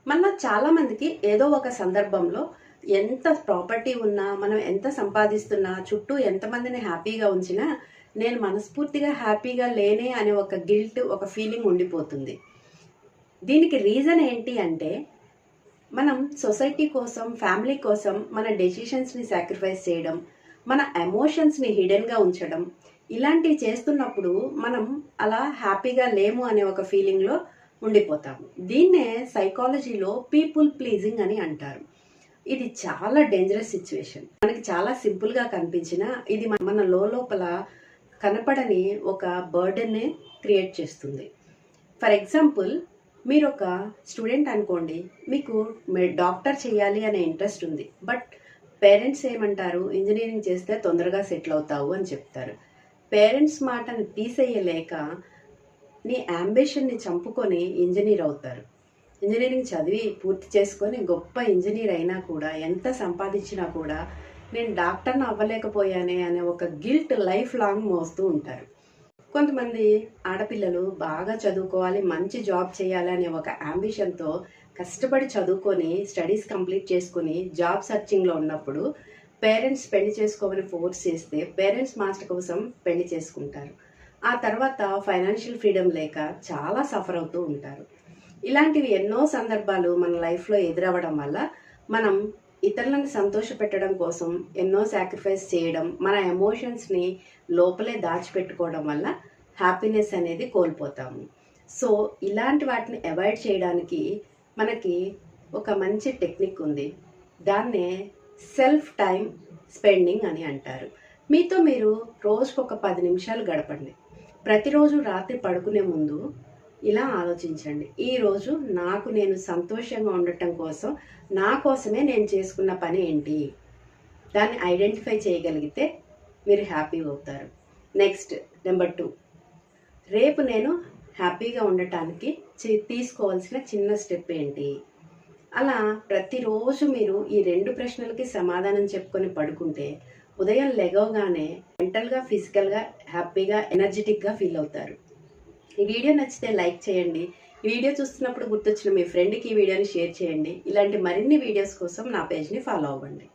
మనలో చాలా మందికి ఏదో ఒక సందర్భంలో ఎంత ప్రాపర్టీ ఉన్నా, మనం ఎంత సంపాదిస్తున్నా, చుట్టూ ఎంతమందిని హ్యాపీగా ఉంచినా, నేను మనస్ఫూర్తిగా హ్యాపీగా లేనే అనే ఒక గిల్ట్, ఒక ఫీలింగ్ ఉండిపోతుంది. దీనికి రీజన్ ఏంటి అంటే, మనం సొసైటీ కోసం, ఫ్యామిలీ కోసం మన డెసిషన్స్ని సాక్రిఫైస్ చేయడం, మన ఎమోషన్స్ని హిడెన్గా ఉంచడం, ఇలాంటివి చేస్తున్నప్పుడు మనం అలా హ్యాపీగా లేము అనే ఒక ఫీలింగ్లో ఉండిపోతాము. దీన్నే సైకాలజీలో పీపుల్ ప్లీజింగ్ అని అంటారు. ఇది చాలా డేంజరస్ సిచ్యువేషన్. మనకి చాలా సింపుల్గా కనిపించినా ఇది మన లోపల కనపడని ఒక బర్డెన్ని క్రియేట్ చేస్తుంది. ఫర్ ఎగ్జాంపుల్, మీరు ఒక స్టూడెంట్ అనుకోండి, మీకు డాక్టర్ చేయాలి అనే ఇంట్రెస్ట్ ఉంది. బట్ పేరెంట్స్ ఏమంటారు, ఇంజనీరింగ్ చేస్తే తొందరగా సెటిల్ అవుతావు అని చెప్తారు. పేరెంట్స్ మాటని తీసేయలేక నీ అంబిషన్ని చంపుకొని ఇంజనీర్ అవుతారు. ఇంజనీరింగ్ చదివి పూర్తి చేసుకొని గొప్ప ఇంజనీర్ అయినా కూడా, ఎంత సంపాదించినా కూడా, నేను డాక్టర్ని అవ్వలేకపోయానే అనే ఒక గిల్ట్ లైఫ్ లాంగ్ మోస్తూ ఉంటారు. కొంతమంది ఆడపిల్లలు బాగా చదువుకోవాలి, మంచి జాబ్ చేయాలి అనే ఒక అంబిషన్తో కష్టపడి చదువుకొని స్టడీస్ కంప్లీట్ చేసుకొని జాబ్ సర్చింగ్లో ఉన్నప్పుడు పేరెంట్స్ పెళ్లి చేసుకోమని ఫోర్స్ చేస్తే పేరెంట్స్ మాస్టర్ కోసం పెళ్లి చేసుకుంటారు. ఆ తర్వాత ఫైనాన్షియల్ ఫ్రీడమ్ లేక చాలా సఫర్ అవుతూ ఉంటారు. ఇలాంటివి ఎన్నో సందర్భాలు మన లైఫ్లో ఎదురవ్వడం వల్ల మనం ఇతరులను సంతోషపెట్టడం కోసం ఎన్నో సాక్రిఫైస్ చేయడం, మన ఎమోషన్స్ని లోపలే దాచిపెట్టుకోవడం వల్ల హ్యాపీనెస్ అనేది కోల్పోతాము. సో ఇలాంటి వాటిని అవాయిడ్ చేయడానికి మనకి ఒక మంచి టెక్నిక్ ఉంది. దాన్నే సెల్ఫ్ టైం స్పెండింగ్ అని అంటారు. మీతో మీరు రోజుకు ఒక 10 నిమిషాలు గడపండి. ప్రతిరోజు రాత్రి పడుకునే ముందు ఇలా ఆలోచించండి, ఈరోజు నాకు నేను సంతోషంగా ఉండటం కోసం, నా కోసమే నేను చేసుకున్న పని ఏంటి, దాన్ని ఐడెంటిఫై చేయగలిగితే మీరు హ్యాపీ అవుతారు. నెక్స్ట్, నెంబర్ 2, రేపు నేను హ్యాపీగా ఉండటానికి తీసుకోవాల్సిన చిన్న స్టెప్ ఏంటి. అలా ప్రతిరోజు మీరు ఈ 2 ప్రశ్నలకి సమాధానం చెప్పుకొని పడుకుంటే ఉదయం లెగవగానే మెంటల్గా, ఫిజికల్గా హ్యాపీగా, ఎనర్జెటిక్గా ఫీల్ అవుతారు. ఈ వీడియో నచ్చితే లైక్ చేయండి. ఈ వీడియో చూస్తున్నప్పుడు గుర్తొచ్చిన మీ ఫ్రెండ్కి ఈ వీడియోని షేర్ చేయండి. ఇలాంటి మరిన్ని వీడియోస్ కోసం నా పేజ్ని ఫాలో అవ్వండి.